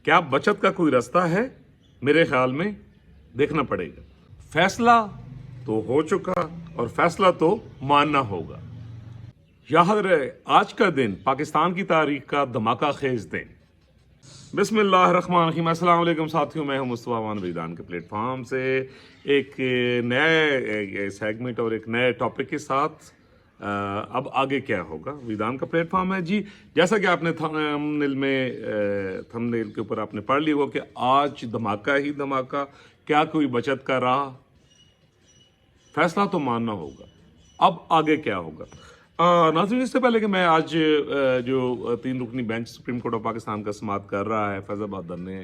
क्या बचत का कोई रास्ता है? मेरे ख्याल में देखना पड़ेगा। फैसला तो हो चुका और फैसला तो मानना होगा। याद रहे, आज का दिन पाकिस्तान की तारीख का धमाका खेज दिन। बिस्मिल्लाहिर्रहमानिर्रहीम। अस्सलाम वालेकुम साथियों, मैं हूं मुस्तफा अमान विदान के प्लेटफॉर्म से एक नए सेगमेंट और एक नए टॉपिक के साथ। अब आगे क्या होगा, विदान का प्लेटफॉर्म है जी। जैसा कि आपने थंबनेल के ऊपर आपने पढ़ लिया होगा कि आज धमाका ही धमाका, क्या कोई बचत का राह, फैसला तो मानना होगा। अब आगे क्या होगा? नाज़रीन, इससे पहले कि मैं आज जो 3 रुकनी bench supreme court of Pakistan का समाअत कर रहा है फैज़ाबाद धरने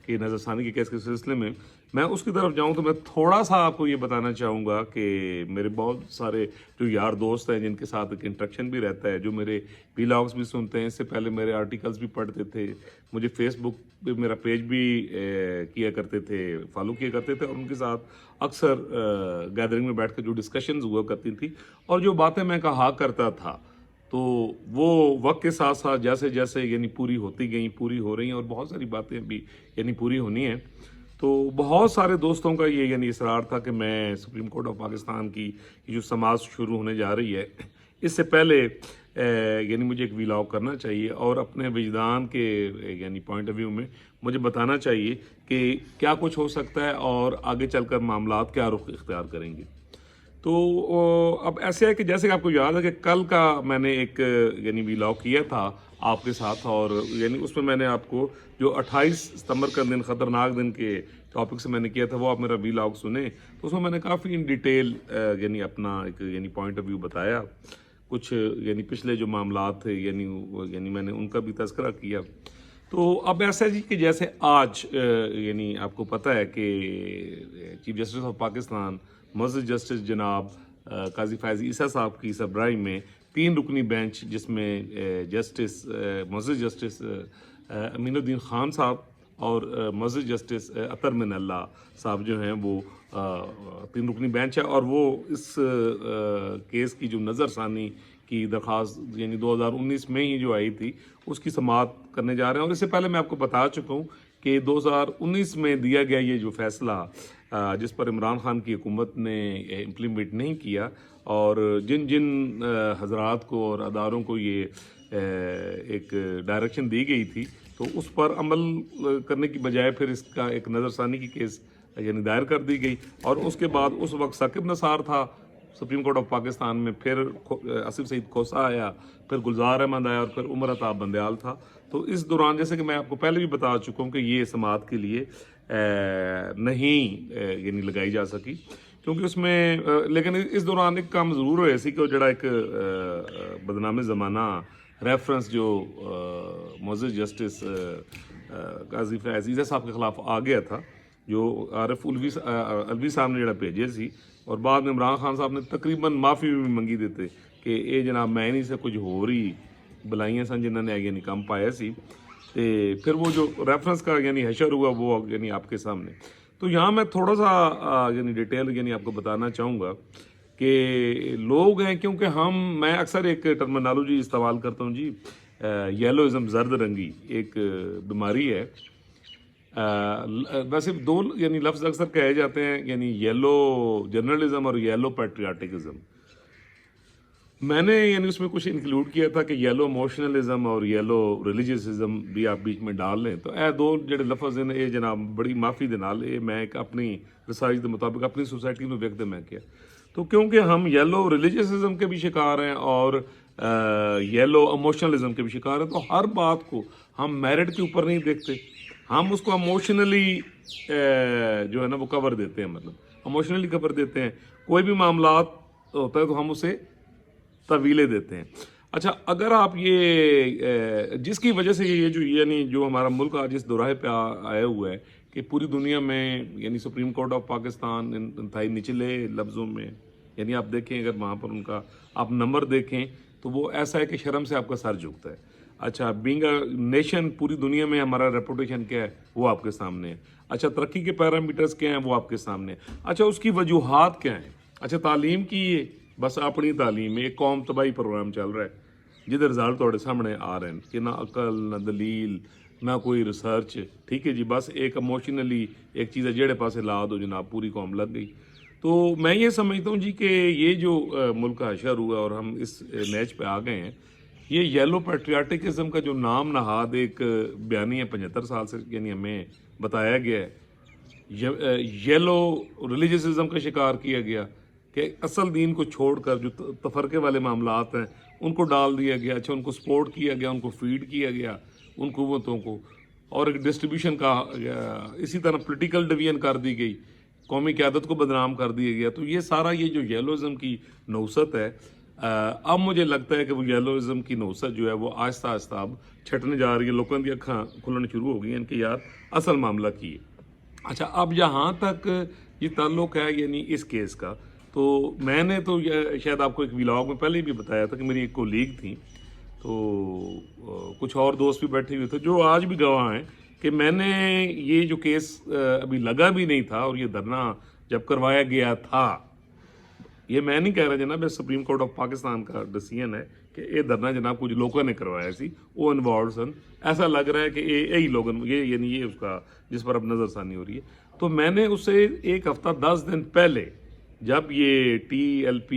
की नज़रसानी के केस के सिलसिले में, मैं उसकी तरफ जाऊं तो मैं थोड़ा सा आपको ये बताना चाहूँगा कि मेरे बहुत सारे जो यार दोस्त हैं जिनके साथ एक इंट्रैक्शन भी रहता है, जो मेरे व्लॉग्स भी सुनते हैं, इससे पहले मेरे आर्टिकल्स भी पढ़ते थे, मुझे फेसबुक पे मेरा पेज भी किया करते थे, फॉलो किया करते थे, और उनके साथ अक्सर गैदरिंग में बैठ कर जो डिस्कशंस हुआ करती थी और जो बातें मैं कहा करता था, तो वो वक्त के साथ साथ जैसे जैसे यानी पूरी होती गई, पूरी हो रही हैं, और बहुत सारी बातें भी यानी पूरी होनी हैं। तो बहुत सारे दोस्तों का ये यानी इसरार था कि मैं सुप्रीम कोर्ट ऑफ पाकिस्तान की जो समाअत शुरू होने जा रही है, इससे पहले यानी मुझे एक व्लॉग करना चाहिए और अपने विजदान के यानी पॉइंट ऑफ व्यू में मुझे बताना चाहिए कि क्या कुछ हो सकता है और आगे चलकर मामलात क्या रुख इख्तियार करेंगे। तो अब ऐसे है कि जैसे कि आपको याद है कि कल का मैंने एक यानी व्लॉग किया था आपके साथ, और यानी उसमें मैंने आपको जो 28 सितंबर का दिन, ख़तरनाक दिन के टॉपिक से मैंने किया था, वो आप मेरा व्लॉग सुने तो उसमें मैंने काफ़ी इन डिटेल यानी अपना एक यानी पॉइंट ऑफ व्यू बताया। कुछ यानी पिछले जो मामलात थे यानी मैंने उनका भी तज़किरा किया। तो अब ऐसा है जी कि जैसे आज यानी आपको पता है कि चीफ जस्टिस ऑफ पाकिस्तान मस्जिद जस्टिस जनाब काजी फैज़ ईसा साहब की सरबराही में 3 रुकनी बेंच, जिसमें जस्टिस मस्जिद जस्टिस अमीनुद्दीन खान साहब और मस्जिद जस्टिस अतर मिनल्ला साहब जो हैं, वो 3 रुकनी बेंच है, और वो इस केस की जो नज़रसानी की दरख्वास्त यानी 2019 में ही जो आई थी, उसकी समाअत करने जा रहे हैं। और इससे पहले मैं आपको बता चुका हूँ कि 2019 में दिया गया ये जो फैसला, जिस पर इमरान खान की हुकूमत ने इम्प्लीमेंट नहीं किया, और जिन जिन हजरात को और अदारों को ये एक डायरेक्शन दी गई थी, तो उस पर अमल करने की बजाय फिर इसका एक नज़रसानी की केस यानी दायर कर दी गई। और उसके बाद उस वक्त साकिब नसार था सुप्रीम कोर्ट ऑफ पाकिस्तान में, फिर आसिफ सईद खोसा आया, फिर गुलजार अहमद आया, और फिर उमर अताब बंदयाल था। तो इस दौरान, जैसे कि मैं आपको पहले भी बता चुका हूँ कि ये समाअत के लिए नहीं यानी लगाई जा सकी, क्योंकि उसमें लेकिन इस दौरान एक काम ज़रूर होया सी कि जड़ा एक बदनाम ज़माना रेफरेंस जो मस्जिद जस्टिस काजी फैज़ ईसा साहब के खिलाफ आ गया था, जो आरिफ अलवी साहब ने जड़ा भेजे सी, और बाद में इमरान खान साहब ने तकरीबन माफ़ी भी मंगी देते कि ये जनाब मैं नहीं से कुछ हो रही बलाइयाँ सन जिन्होंने यानी कम पाया सी। तो फिर वो जो रेफरेंस का यानी हशर हुआ वो यानी आपके सामने। तो यहाँ मैं थोड़ा सा यानी डिटेल यानी आपको बताना चाहूँगा कि लोग हैं, क्योंकि मैं अक्सर एक टर्मिनोलॉजी इस्तेमाल करता हूँ जी, येलोइज़म, जर्द रंगी एक बीमारी है। वैसे 2 यानी लफ्ज़ अक्सर कहे जाते हैं, यानी येलो जर्नलिज्म और येलो पैट्रियाटिज्म। मैंने यानी उसमें कुछ इंक्लूड किया था कि येलो इमोशनलिज्म और येलो रिलीजियसिज्म भी आप बीच में डाल लें। तो ए 2 ਜਿਹੜੇ लफ्ज़ हैं ये जनाब बड़ी माफ़ी दे नाल ये मैं एक अपनी रिसर्च के मुताबिक अपनी सोसाइटी में व्यक्त मैं किया। तो क्योंकि हम येलो रिलीजियसिज्म के भी शिकार हैं और येलो इमोशनलिज्म के भी शिकार हैं, तो हर बात को हम मेरिट के ऊपर नहीं देखते, हम उसको इमोशनली जो है ना वो कवर देते हैं, मतलब इमोशनली कवर देते हैं। कोई भी मामलात होता है तो हम उसे तवीले देते हैं। अच्छा, अगर आप ये जिसकी वजह से ये जो यानी जो हमारा मुल्क आज इस दोराहे पे आया हुआ है कि पूरी दुनिया में यानी सुप्रीम कोर्ट ऑफ पाकिस्तान इंतहाई निचले लफ्ज़ों में, यानी आप देखें अगर वहाँ पर उनका आप नंबर देखें तो वो ऐसा है कि शर्म से आपका सर झुकता है। अच्छा, बीइंग अ नेशन, पूरी दुनिया में हमारा रेपुटेशन क्या है वो आपके सामने है। अच्छा, तरक्की के पैरामीटर्स क्या हैं वो आपके सामने है। अच्छा, उसकी वजूहात क्या हैं? अच्छा, तालीम की बस अपनी तालीम में एक कौम तबाही प्रोग्राम चल रहा है, जिहदे रिजल्ट तुहाडे सामने आ रहे हैं कि ना अकल, ना दलील, ना कोई रिसर्च, ठीक है जी, बस एक इमोशनली एक चीज़ है जेड़े पासे ला दो जनाब पूरी कौम लग गई। तो मैं ये समझता हूँ जी कि ये जो मुल्क का हशर हुआ और हम इस मैच पे आ गए हैं, ये येलो पैट्रियाटिकिज्म का जो नाम नहाद एक बयानी है 75 साल से यानी हमें बताया गया है, येलो रिलीजियसिज्म का शिकार किया गया कि असल दीन को छोड़कर जो तफरके वाले मामलात हैं उनको डाल दिया गया, अच्छा उनको सपोर्ट किया गया, उनको फीड किया गया उन कुव्वतों को, और एक डिस्ट्रीब्यूशन का इसी तरह पॉलिटिकल डिवीजन कर दी गई, कौमी क़यादत को बदनाम कर दिया गया। तो ये सारा ये जो येलोज़म की नौसत है, अब मुझे लगता है कि वो येलोज़म की नौसत जो है वो आहिस्ता आहिस्ता अब छटने जा रही है, लोगों की अक्खां खुलना शुरू हो गई हैं इनके यार असल मामला की है। अच्छा, अब जहाँ तक ये ताल्लुक़ है यानी इस केस का, तो मैंने तो ये शायद आपको एक व्लॉग में पहले भी बताया था कि मेरी एक कोलीग थी, तो कुछ और दोस्त भी बैठे हुए थे जो आज भी गवाह हैं कि मैंने ये जो केस अभी लगा भी नहीं था और ये धरना जब करवाया गया था, ये मैं नहीं कह रहा जनाब, ये सुप्रीम कोर्ट ऑफ पाकिस्तान का डिसीजन है कि ये धरना जनाब कुछ लोगों ने करवाया सी, वो इन्वॉल्व सन, ऐसा लग रहा है कि यही लोग ये यानी ये उसका जिस पर अब नज़रसानी हो रही है। तो मैंने उससे एक हफ्ता 10 दिन पहले जब ये TLP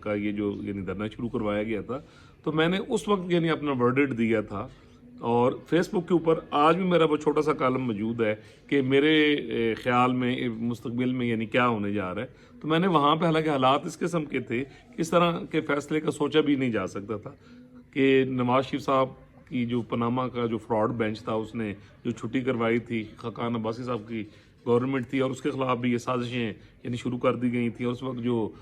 का ये जो यानी धरना शुरू करवाया गया था, तो मैंने उस वक्त यानी अपना वर्डिक्ट दिया था, और फेसबुक के ऊपर आज भी मेरा वो छोटा सा कॉलम मौजूद है कि मेरे ख्याल में मुस्तकबिल में यानी क्या होने जा रहा है। तो मैंने वहाँ पे, हालांकि हालात इस किस्म के थे कि इस तरह के फैसले का सोचा भी नहीं जा सकता था कि नवाज शरीफ साहब की जो पनामा का जो फ्रॉड बेंच था उसने जो छुट्टी करवाई थी, खाकान अब्बासी साहब की गवर्नमेंट थी और उसके ख़िलाफ़ भी ये साजिशें यानी शुरू कर दी गई थी, और उस वक्त जो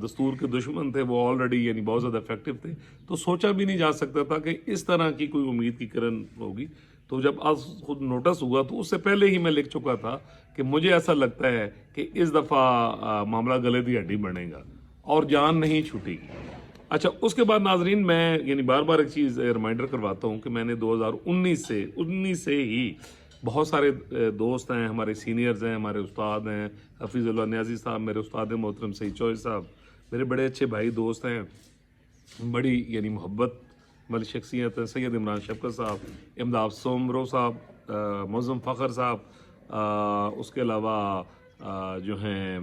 दस्तूर के दुश्मन थे वो ऑलरेडी यानी बहुत ज़्यादा इफेक्टिव थे, तो सोचा भी नहीं जा सकता था कि इस तरह की कोई उम्मीद की किरण होगी। तो जब आज खुद नोटिस हुआ तो उससे पहले ही मैं लिख चुका था कि मुझे ऐसा लगता है कि इस दफ़ा मामला गले की हड्डी बनेगा और जान नहीं छूटेगी। अच्छा, उसके बाद नाजरीन मैं यानी बार बार एक चीज़ रिमाइंडर करवाता हूँ कि मैंने 2019 से ही बहुत सारे दोस्त हैं, हमारे सीनियर्स हैं, हमारे उस्ताद हैं, हफीज़ुल्लाह नियाज़ी साहब मेरे उस्ताद मोहतरम, सईद चौधरी साहब मेरे बड़े अच्छे भाई दोस्त हैं, बड़ी यानी मोहब्बत वाली शख्सियत हैं, सैयद इमरान शफकत साहब, इमदाद सोमरो साहब, मौज़म फ़खर साहब, उसके अलावा जो हैं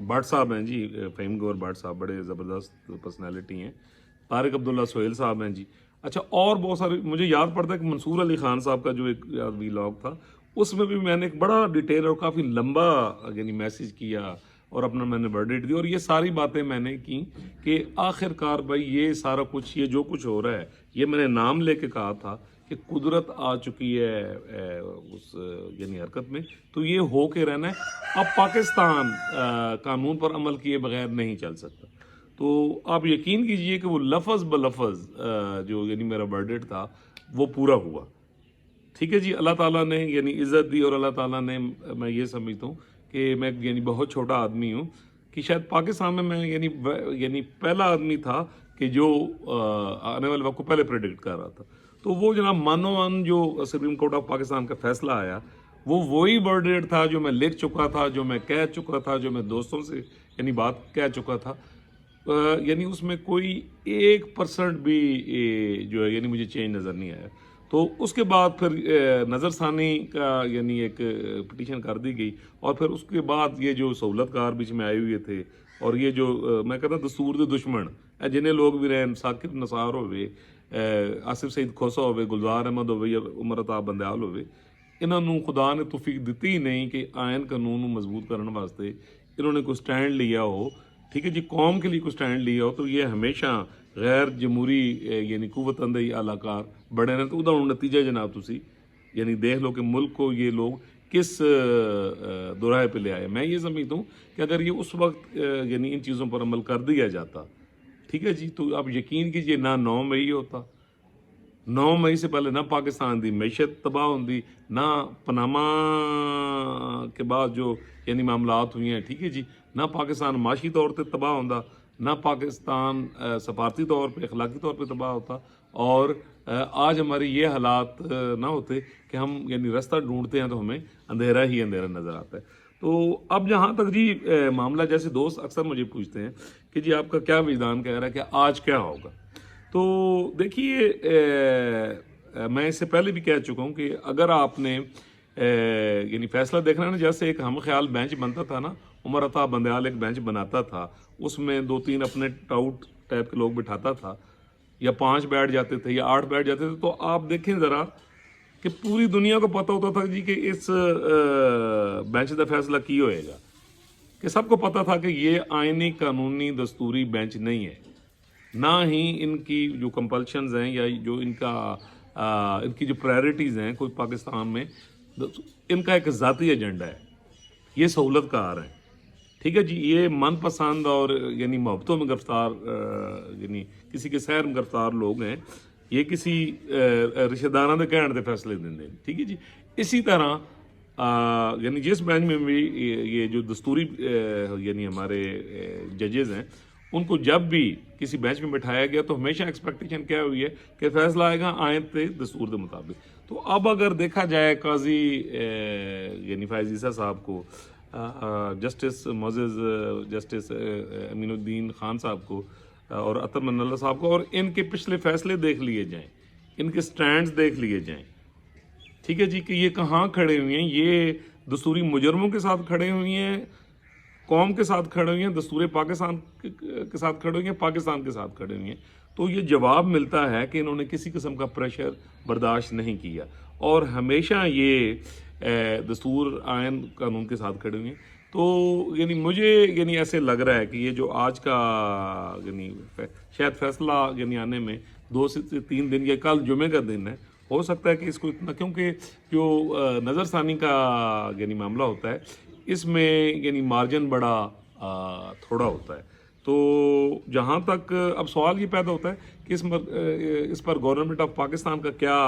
भट्ट साहब हैं जी, फ़हीम गौर भट्ट साहब बड़े ज़बरदस्त पर्सनैलिटी हैं, तारिक अब्दुल्ला सोहेल साहब हैं जी। अच्छा, और बहुत सारे मुझे याद पड़ता है कि मंसूर अली ख़ान साहब का जो एक व्लॉग था उसमें भी मैंने एक बड़ा डिटेल और काफ़ी लंबा यानी मैसेज किया और अपना मैंने वर्डिक्ट दिया, और ये सारी बातें मैंने की कि आखिरकार भाई ये सारा कुछ, ये जो कुछ हो रहा है, ये मैंने नाम लेके कहा था कि कुदरत आ चुकी है उस यानी हरकत में, तो ये हो के रहना है। अब पाकिस्तान कानून पर अमल किए बगैर नहीं चल सकता। तो आप यकीन कीजिए कि वो लफ्ज़ ब लफ्ज़ जो यानी मेरा वर्डिक्ट था वो पूरा हुआ। ठीक है जी, अल्लाह ताला ने यानी इज़्ज़त दी, और अल्लाह ताला ने, मैं ये समझता हूँ कि मैं यानी बहुत छोटा आदमी हूँ कि शायद पाकिस्तान में मैं यानी पहला आदमी था कि जो आने वाले वक्त को पहले प्रेडिक्ट कर रहा था। तो वो जनाब मानो मन जो सुप्रीम कोर्ट ऑफ पाकिस्तान का फैसला आया, वो वही वर्डिक्ट था जो मैं लिख चुका था, जो मैं कह चुका था, जो मैं दोस्तों से यानी बात कह चुका था, यानी उसमें कोई 1% भी जो है यानी मुझे चेंज नज़र नहीं आया। तो उसके बाद फिर नज़रसानी का यानी एक पिटीशन कर दी गई, और फिर उसके बाद ये जो सहूलतकार बीच में आए हुए थे, और ये जो मैं कहता दस्तूर के दुश्मन जिन्हें लोग भी रहे, साकिब नसार होवे, आसिफ सईद खोसा होवे, गुलजार अहमद होवे या उमर अताब बंदयाल होवे, इन्होंने खुदा ने तौफीक दी ही नहीं कि आयन कानून मजबूत करने वास्ते इन्होंने कोई स्टैंड लिया हो, ठीक है जी, कौम के लिए कोई स्टैंड लिया हो, तो ये हमेशा गैर जमहूरी यानी कुव्वतंदई आलाकार बड़े रहे। तो उदा नतीजा जनाब तुसी यानी देख लो कि मुल्क को ये लोग किस दोराहे पे ले आए। मैं ये समझता हूँ कि अगर ये उस वक्त यानी इन चीज़ों पर अमल कर दिया जाता, ठीक है जी, तो आप यकीन कीजिए ना 9 मई होता, 9 मई से पहले ना पाकिस्तान की मैशत तबाह होती, ना पनामा के बाद जो यानी मामलात हुई हैं, ठीक है जी, ना पाकिस्तान माशी तौर पर तबाह होता, ना पाकिस्तान सफारती तौर पे, अखलाकी तौर पे तबाह होता, और आज हमारे ये हालात ना होते कि हम यानी रास्ता ढूंढते हैं तो हमें अंधेरा ही अंधेरा नज़र आता है। तो अब जहाँ तक जी मामला, जैसे दोस्त अक्सर मुझे पूछते हैं कि जी आपका क्या विधान कह रहा है कि आज क्या होगा, तो देखिए میں اس سے پہلے بھی کہہ چکا ہوں کہ اگر آپ نے یعنی فیصلہ دیکھنا نا، جیسے ایک ہم خیال بینچ بنتا تھا نا، عمر عطا بندیال ایک بینچ بناتا تھا، اس میں 2-3 اپنے ٹاؤٹ ٹائپ کے لوگ بٹھاتا تھا، یا 5 بیٹھ جاتے تھے یا 8 بیٹھ جاتے تھے، تو آپ دیکھیں ذرا کہ پوری دنیا کو پتہ ہوتا تھا جی کہ اس بینچ کا فیصلہ کی ہوئے گا، کہ سب کو پتہ تھا کہ یہ آئینی قانونی دستوری بینچ نہیں ہے، نہ ہی ان کی جو کمپلشنز ہیں یا جو ان کی جو پرائرٹیز ہیں کوئی پاکستان میں، ان کا ایک ذاتی ایجنڈا ہے، یہ سہولت کار ہیں، ٹھیک ہے جی، یہ من پسند اور یعنی محبتوں میں گرفتار یعنی کسی کے سیر میں گرفتار لوگ ہیں، یہ کسی رشتہ داراں دے کہنے دے فیصلے دیں، ٹھیک ہے جی۔ اسی طرح یعنی جس بینچ میں بھی یہ جو دستوری یعنی ہمارے ججز ہیں، ان کو جب بھی کسی بینچ میں بٹھایا گیا تو ہمیشہ ایکسپیکٹیشن کیا ہوئی ہے کہ فیصلہ آئے گا آئین تے دستور کے مطابق۔ تو اب اگر دیکھا جائے قاضی یعنی فائز عیسیٰ صاحب کو، جسٹس معزز جسٹس امین الدین خان صاحب کو اور عطر من اللہ صاحب کو، اور ان کے پچھلے فیصلے دیکھ لیے جائیں، ان کے سٹینڈز دیکھ لیے جائیں، ٹھیک ہے جی، کہ یہ کہاں کھڑے ہوئے ہیں، یہ دستوری مجرموں کے ساتھ کھڑے ہوئے ہیں، قوم کے ساتھ کھڑے ہوئے ہیں، دستور پاکستان کے ساتھ کھڑے ہوئے ہیں، پاکستان کے ساتھ کھڑے ہوئے ہیں۔ تو یہ جواب ملتا ہے کہ انہوں نے کسی قسم کا پریشر برداشت نہیں کیا اور ہمیشہ یہ دستور آئین قانون کے ساتھ کھڑے ہوئے ہیں۔ تو یعنی مجھے یعنی ایسے لگ رہا ہے کہ یہ جو آج کا یعنی شاید فیصلہ یعنی آنے میں 2 سے 3 دن یا کل جمعے کا دن ہے، ہو سکتا ہے کہ اس کو اتنا، کیونکہ جو نظر ثانی کا یعنی معاملہ ہوتا ہے اس میں یعنی مارجن بڑا تھوڑا ہوتا ہے، تو جہاں تک اب سوال یہ پیدا ہوتا ہے کہ اس پر گورنمنٹ آف پاکستان کا کیا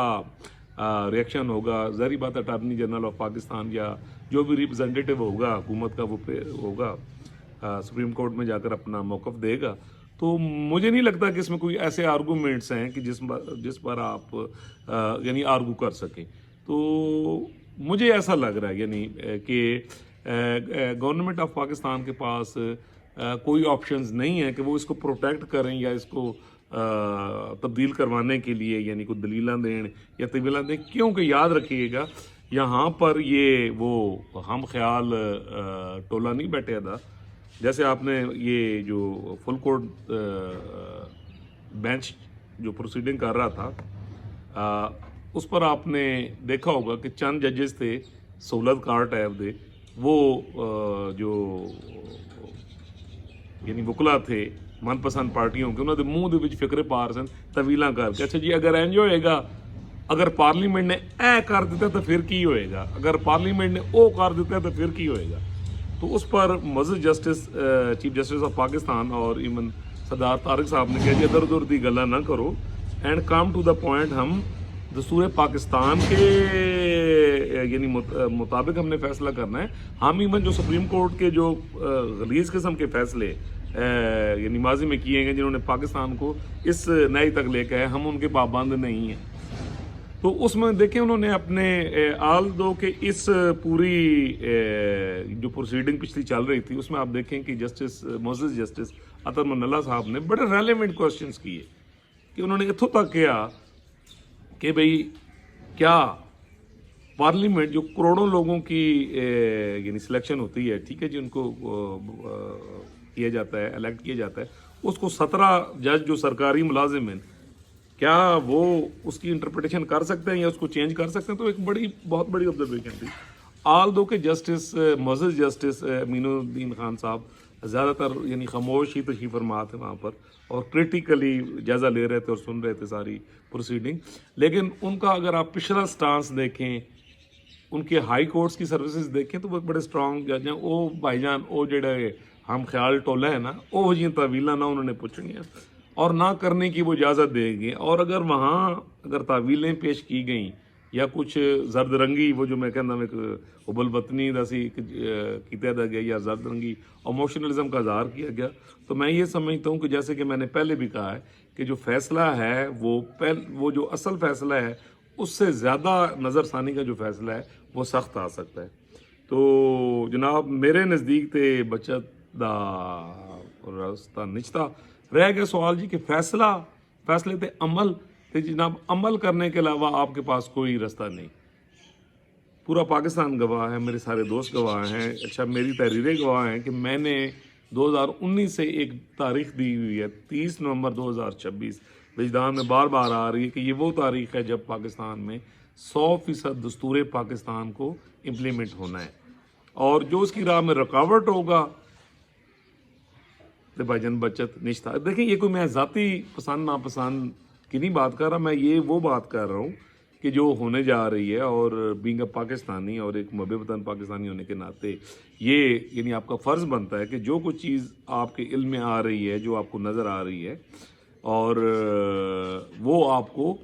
ریئیکشن ہوگا۔ ظاہری بات اٹارنی جنرل آف پاکستان یا جو بھی ریپرزینٹیٹو ہوگا حکومت کا وہ ہوگا سپریم کورٹ میں جا کر اپنا موقف دے گا، تو مجھے نہیں لگتا کہ اس میں کوئی ایسے آرگومنٹس ہیں کہ جس پر آپ یعنی آرگو کر سکیں۔ تو مجھے ایسا لگ رہا ہے یعنی کہ گورنمنٹ آف پاکستان کے پاس کوئی آپشنز نہیں ہے کہ وہ اس کو پروٹیکٹ کریں یا اس کو تبدیل کروانے کے لیے یعنی کوئی دلیلاں دیں یا طویلاں دیں، کیونکہ یاد رکھیے گا یہاں پر یہ وہ ہم خیال ٹولہ نہیں بیٹھے تھا، جیسے آپ نے یہ جو فل کورٹ بینچ جو پروسیڈنگ کر رہا تھا اس پر آپ نے دیکھا ہوگا کہ چند ججز تھے سہولت کار ٹائپ دے، وہ جو یعنی وکلا تھے من پسند پارٹیوں کے، انہوں نے منہ دے وچ فکر پار سن طویلاں کر کے، اچھا جی اگر انج ہوئے گا، اگر پارلیمنٹ نے اے کر دیتا تو پھر کی ہوئے گا، اگر پارلیمنٹ نے او کر دیتا تو پھر کی ہوئے گا۔ تو اس پر معزز justice chief justice of Pakistan اور ایون سردار طارق صاحب نے کہا جی ادھر ادھر دی گلا نہ کرو and come to the point, ہم دستور پاکستان کے یعنی مطابق ہم نے فیصلہ کرنا ہے، ہم ایون جو سپریم کورٹ کے جو غلیظ قسم کے فیصلے یعنی ماضی میں کیے گئے جنہوں نے پاکستان کو اس نئی تک لے کے ہم ان کے پابند نہیں ہیں۔ تو اس میں دیکھیں انہوں نے اپنے آل دو کہ اس پوری جو پروسیڈنگ پچھلی چل رہی تھی اس میں آپ دیکھیں کہ جسٹس معزز جسٹس عطر من اللہ صاحب نے بڑے ریلیونٹ کوسچنز کیے کہ انہوں نے اتھوں تک کیا کہ بھئی کیا پارلیمنٹ جو کروڑوں لوگوں کی یعنی سلیکشن ہوتی ہے، ٹھیک ہے جی، ان کو کیا جاتا ہے، الیکٹ کیا جاتا ہے، اس کو 17 جج جو سرکاری ملازم ہیں کیا وہ اس کی انٹرپریٹیشن کر سکتے ہیں یا اس کو چینج کر سکتے ہیں؟ تو ایک بہت بڑی آبزرویشن تھی۔ آل دو کہ جسٹس معزز جسٹس امین الدین خان صاحب زیادہ تر یعنی خاموش ہی تشریف فرما تھے وہاں پر اور کریٹیکلی جائزہ لے رہے تھے اور سن رہے تھے ساری پروسیڈنگ، لیکن ان کا اگر آپ پچھلا سٹانس دیکھیں، ان کے ہائی کورٹس کی سروسز دیکھیں تو وہ بڑے سٹرانگ جج ہیں۔ او بھائی جان او جڑے ہم خیال ٹولہ ہے نا، وہ جی تعویلاں نہ انہوں نے پوچھنی ہیں اور نہ کرنے کی وہ اجازت دے گی، اور اگر وہاں اگر تعویلیں پیش کی گئیں یا کچھ زرد رنگی وہ جو میں کہنا ایک حب الوطنی دا سی کیتا گیا یا زرد رنگی ایموشنلزم کا اظہار کیا گیا، تو میں یہ سمجھتا ہوں کہ جیسے کہ میں نے پہلے بھی کہا ہے کہ جو فیصلہ ہے وہ جو اصل فیصلہ ہے اس سے زیادہ نظر ثانی کا جو فیصلہ ہے وہ سخت آ سکتا ہے۔ تو جناب میرے نزدیک تے بچت دا رستہ نچتا رہ گیا سوال جی کہ فیصلے تے عمل کہ جناب عمل کرنے کے علاوہ آپ کے پاس کوئی رستہ نہیں. پورا پاکستان گواہ ہے, میرے سارے دوست گواہ ہیں, اچھا میری تحریریں گواہ ہیں کہ میں نے 2019 سے ایک تاریخ دی ہوئی ہے 30 نومبر 2026, وجدان میں بار بار آ رہی ہے کہ یہ وہ تاریخ ہے جب پاکستان میں 100% دستور پاکستان کو امپلیمنٹ ہونا ہے, اور جو اس کی راہ میں رکاوٹ ہوگا بھائی جان بچت نشتہ. دیکھیں یہ کوئی میں ذاتی پسند ناپسند کی نہیں بات کر رہا, میں یہ وہ بات کر رہا ہوں کہ جو ہونے جا رہی ہے, اور بینگ اے پاکستانی اور ایک محب وطن پاکستانی ہونے کے ناطے یہ یعنی آپ کا فرض بنتا ہے کہ جو کچھ چیز آپ کے علم میں آ رہی ہے, جو آپ کو نظر آ رہی ہے, اور وہ آپ کو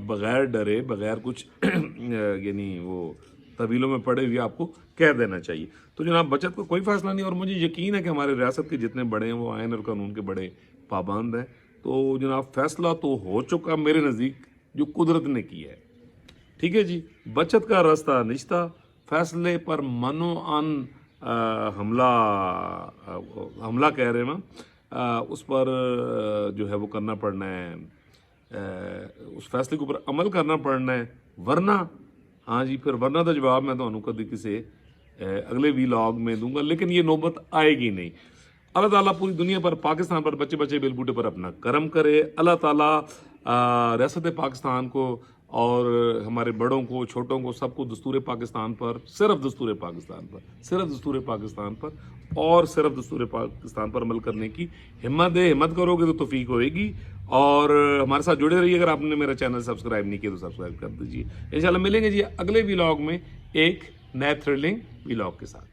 بغیر ڈرے بغیر کچھ یعنی وہ طویلوں میں پڑے ہوئے آپ کو کہہ دینا چاہیے. تو جناب بچت کا کوئی فیصلہ نہیں, اور مجھے یقین ہے کہ ہمارے ریاست کے جتنے بڑے ہیں وہ آئین اور قانون کے بڑے پابند ہیں. تو جناب فیصلہ تو ہو چکا میرے نزدیک جو قدرت نے کیا ہے, ٹھیک ہے جی. بچت کا راستہ نشتہ, فیصلے پر منو ان حملہ کہہ رہے ہیں نا, اس پر جو ہے وہ کرنا پڑنا ہے, اس فیصلے کے اوپر عمل کرنا پڑنا ہے, ورنہ ہاں جی پھر ورنہ تو جواب میں تو کدی کسی اگلے ویلاگ میں دوں گا, لیکن یہ نوبت آئے گی نہیں. اللہ تعالیٰ پوری دنیا پر, پاکستان پر, بچے بچے بیل بوٹے پر اپنا کرم کرے. اللہ تعالیٰ ریاست پاکستان کو اور ہمارے بڑوں کو, چھوٹوں کو, سب کو دستور پاکستان پر, صرف دستور پاکستان پر, صرف دستور پاکستان پر اور صرف دستور پاکستان پر عمل کرنے کی ہمت دے. ہمت کرو گے تو توفیق ہوئے گی. اور ہمارے ساتھ جڑے رہیے. اگر آپ نے میرا چینل سبسکرائب نہیں کیا تو سبسکرائب کر دیجیے. انشاءاللہ ملیں گے جی اگلے ویلاگ میں ایک نئے تھرلنگ ویلاگ کے ساتھ.